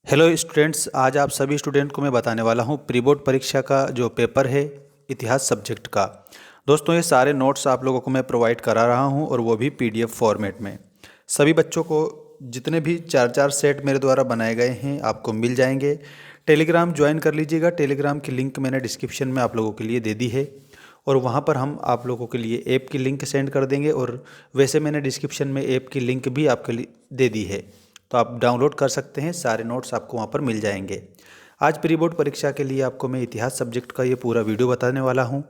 Hello students, आज आप सभी स्टूडेंट को मैं बताने वाला हूँ प्री बोर्ड परीक्षा का जो पेपर है इतिहास सब्जेक्ट का। दोस्तों, ये सारे नोट्स आप लोगों को मैं प्रोवाइड करा रहा हूँ और वो भी पीडीएफ फॉर्मेट में। सभी बच्चों को जितने भी चार चार सेट मेरे द्वारा बनाए गए हैं आपको मिल जाएंगे। टेलीग्राम ज्वाइन कर लीजिएगा। टेलीग्राम की लिंक मैंने डिस्क्रिप्शन में आप लोगों के लिए दे दी है और वहाँ पर हम आप लोगों के लिए ऐप की लिंक सेंड कर देंगे। और वैसे मैंने डिस्क्रिप्शन में ऐप की लिंक भी आपके लिए दे दी है, तो आप डाउनलोड कर सकते हैं। सारे नोट्स आपको वहाँ पर मिल जाएंगे। आज प्री बोर्ड परीक्षा के लिए आपको मैं इतिहास सब्जेक्ट का ये पूरा वीडियो बताने वाला हूँ।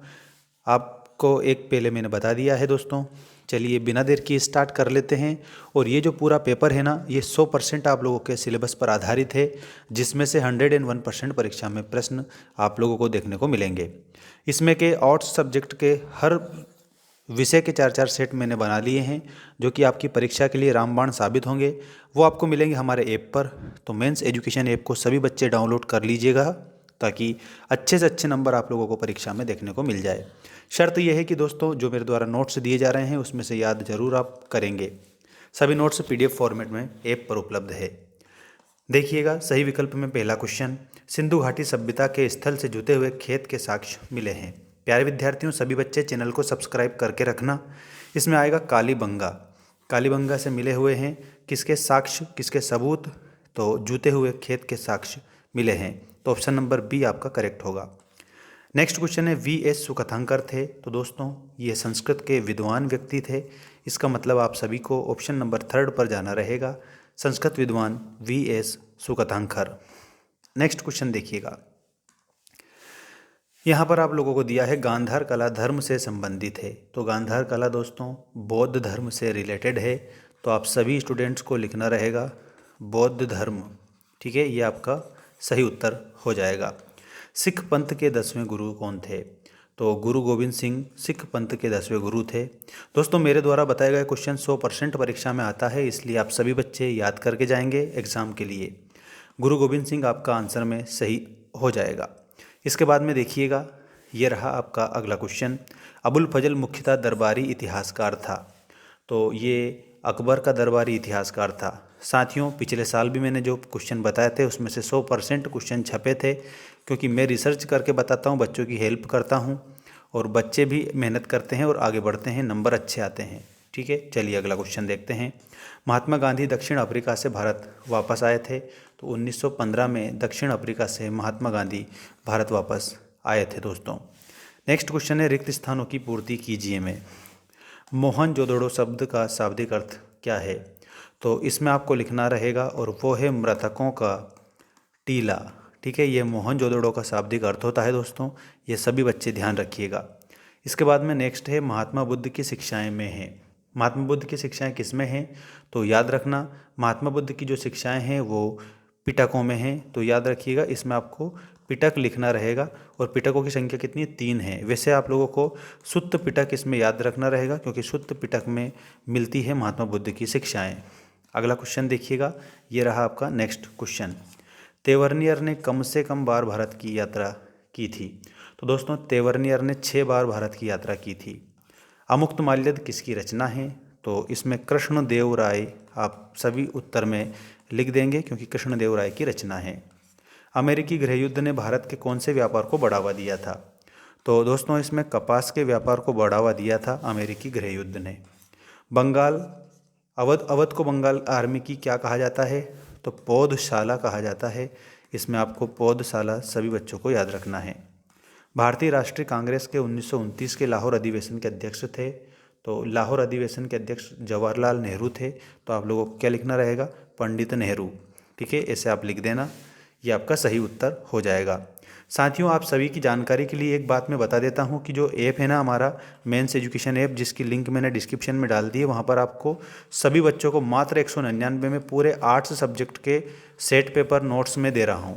आपको एक पहले मैंने बता दिया है दोस्तों। चलिए बिना देर किए स्टार्ट कर लेते हैं। और ये जो पूरा पेपर है ना, ये 100% आप लोगों के सिलेबस पर आधारित है, जिसमें से 101% परीक्षा में प्रश्न आप लोगों को देखने को मिलेंगे। इसमें के आर्ट्स सब्जेक्ट के हर विषय के चार चार सेट मैंने बना लिए हैं, जो कि आपकी परीक्षा के लिए रामबाण साबित होंगे। वो आपको मिलेंगे हमारे ऐप पर। तो मेंस एजुकेशन ऐप को सभी बच्चे डाउनलोड कर लीजिएगा, ताकि अच्छे से अच्छे नंबर आप लोगों को परीक्षा में देखने को मिल जाए। शर्त यह है कि दोस्तों, जो मेरे द्वारा नोट्स दिए जा रहे हैं उसमें से याद जरूर आप करेंगे। सभी नोट्स पीडीएफ फॉर्मेट में ऐप पर उपलब्ध है। देखिएगा, सही विकल्प में पहला क्वेश्चन, सिंधु घाटी सभ्यता के स्थल से जुते हुए खेत के साक्ष्य मिले हैं। प्यारे विद्यार्थियों, सभी बच्चे चैनल को सब्सक्राइब करके रखना। इसमें आएगा कालीबंगा। कालीबंगा से मिले हुए हैं किसके साक्ष्य, किसके सबूत? तो जुते हुए खेत के साक्ष्य मिले हैं। तो ऑप्शन नंबर बी आपका करेक्ट होगा। नेक्स्ट क्वेश्चन है, वी एस सुकथांकर थे। तो दोस्तों, ये संस्कृत के विद्वान व्यक्ति थे। इसका मतलब आप सभी को ऑप्शन नंबर थर्ड पर जाना रहेगा, संस्कृत विद्वान वी एस सुकथांकर। नेक्स्ट क्वेश्चन देखिएगा, यहाँ पर आप लोगों को दिया है गांधार कला धर्म से संबंधित है। तो गांधार कला दोस्तों बौद्ध धर्म से रिलेटेड है। तो आप सभी स्टूडेंट्स को लिखना रहेगा बौद्ध धर्म। ठीक है, ये आपका सही उत्तर हो जाएगा। सिख पंथ के 10वें गुरु कौन थे? तो गुरु गोविंद सिंह सिख पंथ के 10वें गुरु थे। दोस्तों, मेरे द्वारा बताया गया क्वेश्चन 100% परीक्षा में आता है, इसलिए आप सभी बच्चे याद करके जाएंगे एग्जाम के लिए। गुरु गोविंद सिंह आपका आंसर में सही हो जाएगा। इसके बाद में देखिएगा, ये रहा आपका अगला क्वेश्चन, अबुल फजल मुख्यतः दरबारी इतिहासकार था। तो ये अकबर का दरबारी इतिहासकार था। साथियों, पिछले साल भी मैंने जो क्वेश्चन बताए थे उसमें से 100% क्वेश्चन छपे थे, क्योंकि मैं रिसर्च करके बताता हूँ, बच्चों की हेल्प करता हूँ और बच्चे भी मेहनत करते हैं और आगे बढ़ते हैं, नंबर अच्छे आते हैं। ठीक है, चलिए अगला क्वेश्चन देखते हैं। महात्मा गांधी दक्षिण अफ्रीका से भारत वापस आए थे। तो 1915 में दक्षिण अफ्रीका से महात्मा गांधी भारत वापस आए थे दोस्तों। नेक्स्ट क्वेश्चन है, रिक्त स्थानों की पूर्ति कीजिए में मोहनजोदड़ो शब्द का शाब्दिक अर्थ क्या है? तो इसमें आपको लिखना रहेगा, और वो है मृतकों का टीला। ठीक है, ये मोहनजोदड़ो का शाब्दिक अर्थ होता है दोस्तों। ये सभी बच्चे ध्यान रखिएगा। इसके बाद में नेक्स्ट है, महात्मा बुद्ध की शिक्षाएं में है। महात्मा बुद्ध की शिक्षाएं किस में हैं? तो याद रखना, महात्मा बुद्ध की जो शिक्षाएं हैं वो पिटकों में हैं। तो याद रखिएगा, इसमें आपको पिटक लिखना रहेगा। और पिटकों की संख्या कितनी है? 3 है। वैसे आप लोगों को सुत्त पिटक इसमें याद रखना रहेगा, क्योंकि सुत्त पिटक में मिलती है महात्मा बुद्ध की शिक्षाएं। अगला क्वेश्चन देखिएगा, ये रहा आपका नेक्स्ट क्वेश्चन, तेवर्नियर ने कम से कम बार भारत की यात्रा की थी। तो दोस्तों, तेवर्नियर ने 6 बार भारत की यात्रा की थी। अमुक्तमाल्यद किसकी रचना है? तो इसमें कृष्णदेव राय आप सभी उत्तर में लिख देंगे, क्योंकि कृष्णदेव राय की रचना है। अमेरिकी गृहयुद्ध ने भारत के कौन से व्यापार को बढ़ावा दिया था? तो दोस्तों, इसमें कपास के व्यापार को बढ़ावा दिया था अमेरिकी गृहयुद्ध ने। बंगाल अवध को बंगाल आर्मी की क्या कहा जाता है? तो पौधशाला कहा जाता है। इसमें आपको पौधशाला सभी बच्चों को याद रखना है। भारतीय राष्ट्रीय कांग्रेस के 1929 के लाहौर अधिवेशन के अध्यक्ष थे। तो लाहौर अधिवेशन के अध्यक्ष जवाहरलाल नेहरू थे। तो आप लोगों को क्या लिखना रहेगा? पंडित नेहरू। ठीक है, ऐसे आप लिख देना, ये आपका सही उत्तर हो जाएगा। साथियों, आप सभी की जानकारी के लिए एक बात मैं बता देता हूं कि जो ऐप है ना हमारा मेंस एजुकेशन ऐप, जिसकी लिंक मैंने डिस्क्रिप्शन में डाल दी है, वहां पर आपको सभी बच्चों को मात्र 199 में पूरे आर्ट्स सब्जेक्ट के सेट पेपर नोट्स में दे रहा हूं।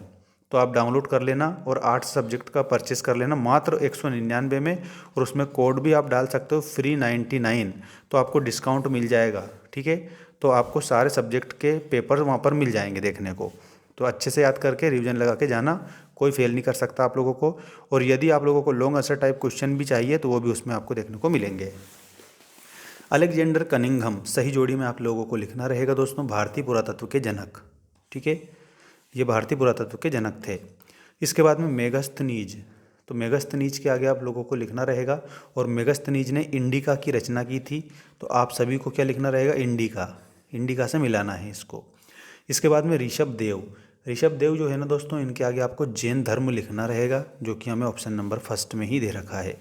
तो आप डाउनलोड कर लेना और आर्ट्स सब्जेक्ट का परचेस कर लेना मात्र 199 में। और उसमें कोड भी आप डाल सकते हो फ्री 99, तो आपको डिस्काउंट मिल जाएगा। ठीक है, तो आपको सारे सब्जेक्ट के पेपर वहाँ पर मिल जाएंगे देखने को। तो अच्छे से याद करके रिवीजन लगा के जाना, कोई फेल नहीं कर सकता आप लोगों को। और यदि आप लोगों को लॉन्ग आंसर टाइप क्वेश्चन भी चाहिए तो वो भी उसमें आपको देखने को मिलेंगे। अलेक्जेंडर कनिंघम, सही जोड़ी में आप लोगों को लिखना रहेगा दोस्तों, भारतीय पुरातत्व के जनक। ठीक है, ये भारतीय पुरातत्व के जनक थे। इसके बाद में मेगस्थनीज, तो मेगस्थनीज के आगे आप लोगों को लिखना रहेगा, और मेगस्थनीज ने इंडिका की रचना की थी, तो आप सभी को क्या लिखना रहेगा, इंडिका, इंडिका से मिलाना है इसको। इसके बाद में ऋषभदेव, ऋषभदेव जो है ना दोस्तों, इनके आगे आपको जैन धर्म लिखना रहेगा, जो कि हमें ऑप्शन नंबर फर्स्ट में ही दे रखा है।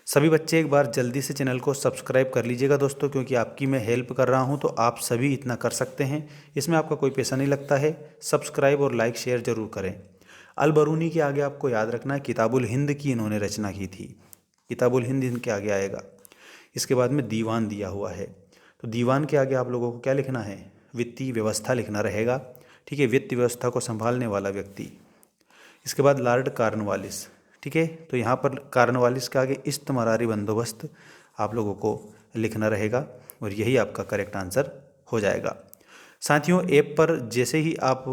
सभी बच्चे एक बार जल्दी से चैनल को सब्सक्राइब कर लीजिएगा दोस्तों, क्योंकि आपकी मैं हेल्प कर रहा हूं, तो आप सभी इतना कर सकते हैं, इसमें आपका कोई पैसा नहीं लगता है। सब्सक्राइब और लाइक शेयर जरूर करें। अल बरूनी के आगे आपको याद रखना है किताबुल हिंद की इन्होंने रचना की थी, किताबुल हिंद इनके आगे आएगा। इसके बाद में दीवान दिया हुआ है, तो दीवान के आगे आप लोगों को क्या लिखना है, वित्तीय व्यवस्था लिखना रहेगा, ठीक है, वित्त व्यवस्था को संभालने वाला व्यक्ति। इसके बाद लॉर्ड कॉर्नवालिस, ठीक है, तो यहाँ पर कॉर्नवालिस के आगे इस्तमरारी बंदोबस्त आप लोगों को लिखना रहेगा, और यही आपका करेक्ट आंसर हो जाएगा। साथियों, ऐप पर जैसे ही आप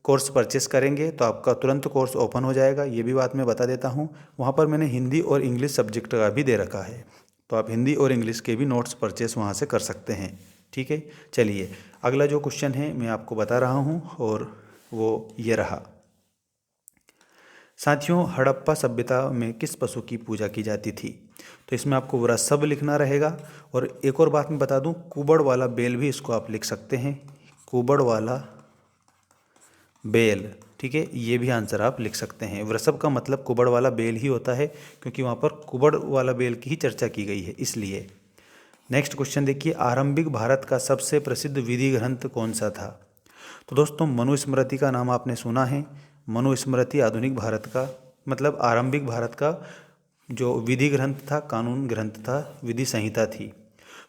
कोर्स परचेस करेंगे तो आपका तुरंत कोर्स ओपन हो जाएगा, ये भी बात मैं बता देता हूँ। वहाँ पर मैंने हिंदी और इंग्लिश सब्जेक्ट का भी दे रखा है, तो आप हिंदी और इंग्लिश के भी नोट्स परचेस वहाँ से कर सकते हैं, ठीक है। चलिए, अगला जो क्वेश्चन है मैं आपको बता रहा हूँ, और वो ये रहा। साथियों, हड़प्पा सभ्यता में किस पशु की पूजा की जाती थी, तो इसमें आपको वृषभ लिखना रहेगा। और एक और बात मैं बता दूं, कुबड़ वाला बैल भी इसको आप लिख सकते हैं, कुबड़ वाला बैल, ठीक है, ये भी आंसर आप लिख सकते हैं। वृषभ का मतलब कुबड़ वाला बैल ही होता है, क्योंकि वहाँ पर कुबड़ वाला बैल की ही चर्चा की गई है, इसलिए। नेक्स्ट क्वेश्चन देखिए, आरंभिक भारत का सबसे प्रसिद्ध विधि ग्रंथ कौन सा था, तो दोस्तों मनुस्मृति का नाम आपने सुना है। मनुस्मृति आधुनिक भारत का मतलब आरंभिक भारत का जो विधि ग्रंथ था, कानून ग्रंथ था, विधि संहिता थी।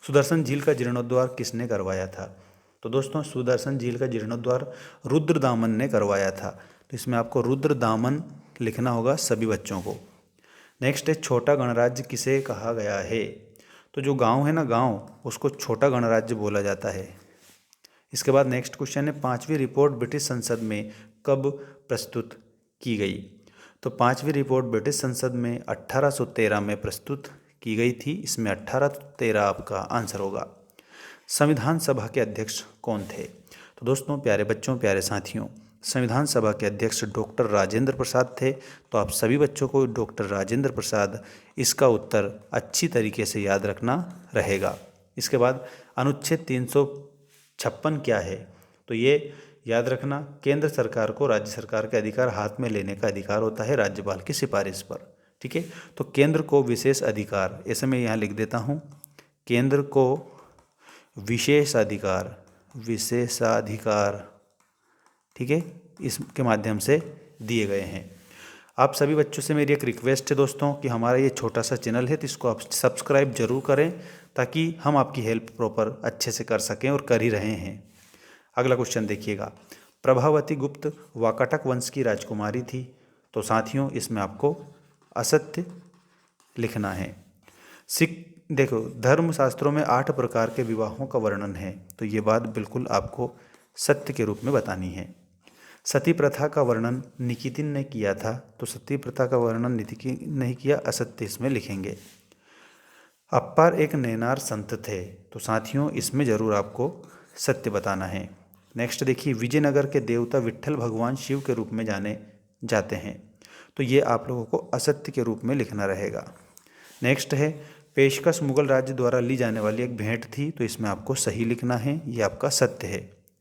सुदर्शन झील का जीर्णोद्धार किसने करवाया था, तो दोस्तों सुदर्शन झील का जीर्णोद्धार रुद्रदामन ने करवाया था, तो इसमें आपको रुद्रदामन लिखना होगा सभी बच्चों को। नेक्स्ट है, छोटा गणराज्य किसे कहा गया है, तो जो गांव है ना, गांव, उसको छोटा गणराज्य बोला जाता है। इसके बाद नेक्स्ट क्वेश्चन है, पांचवी रिपोर्ट ब्रिटिश संसद में कब प्रस्तुत की गई, तो पांचवी रिपोर्ट ब्रिटिश संसद में 1813 में प्रस्तुत की गई थी, इसमें 1813 आपका आंसर होगा। संविधान सभा के अध्यक्ष कौन थे, तो दोस्तों प्यारे बच्चों, प्यारे साथियों, संविधान सभा के अध्यक्ष डॉक्टर राजेंद्र प्रसाद थे, तो आप सभी बच्चों को डॉक्टर राजेंद्र प्रसाद, इसका उत्तर अच्छी तरीके से याद रखना रहेगा। इसके बाद अनुच्छेद 356 क्या है, तो ये याद रखना, केंद्र सरकार को राज्य सरकार के अधिकार हाथ में लेने का अधिकार होता है राज्यपाल की सिफारिश पर, ठीक है। तो केंद्र को विशेष अधिकार, ऐसे मैं यहाँ लिख देता हूँ, केंद्र को विशेषाधिकार, विशेषाधिकार, ठीक है, इसके माध्यम से दिए गए हैं। आप सभी बच्चों से मेरी एक रिक्वेस्ट है दोस्तों, कि हमारा ये छोटा सा चैनल है, तो इसको आप सब्सक्राइब जरूर करें, ताकि हम आपकी हेल्प प्रॉपर अच्छे से कर सकें, और कर ही रहे हैं। अगला क्वेश्चन देखिएगा, प्रभावती गुप्त वाकाटक वंश की राजकुमारी थी, तो साथियों इसमें आपको असत्य लिखना है। देखो, धर्मशास्त्रों में 8 प्रकार के विवाहों का वर्णन है, तो ये बात बिल्कुल आपको सत्य के रूप में बतानी है। सती प्रथा का वर्णन निकितिन ने किया था, तो सती प्रथा का वर्णन निकितिन नहीं किया, असत्य इसमें लिखेंगे। अप्पार एक नैनार संत थे, तो साथियों इसमें जरूर आपको सत्य बताना है। नेक्स्ट देखिए, विजयनगर के देवता विट्ठल भगवान शिव के रूप में जाने जाते हैं, तो ये आप लोगों को असत्य के रूप में लिखना रहेगा। नेक्स्ट है, पेशकश मुगल राज्य द्वारा ली जाने वाली एक भेंट थी, तो इसमें आपको सही लिखना है, ये आपका सत्य है,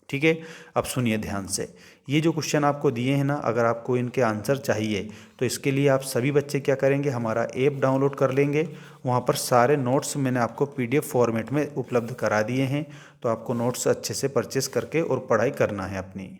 ठीक है। अब सुनिए ध्यान से, ये जो क्वेश्चन आपको दिए हैं ना, अगर आपको इनके आंसर चाहिए तो इसके लिए आप सभी बच्चे क्या करेंगे, हमारा ऐप डाउनलोड कर लेंगे, वहाँ पर सारे नोट्स मैंने आपको PDF फॉर्मेट में उपलब्ध करा दिए हैं, तो आपको नोट्स अच्छे से परचेस करके और पढ़ाई करना है अपनी।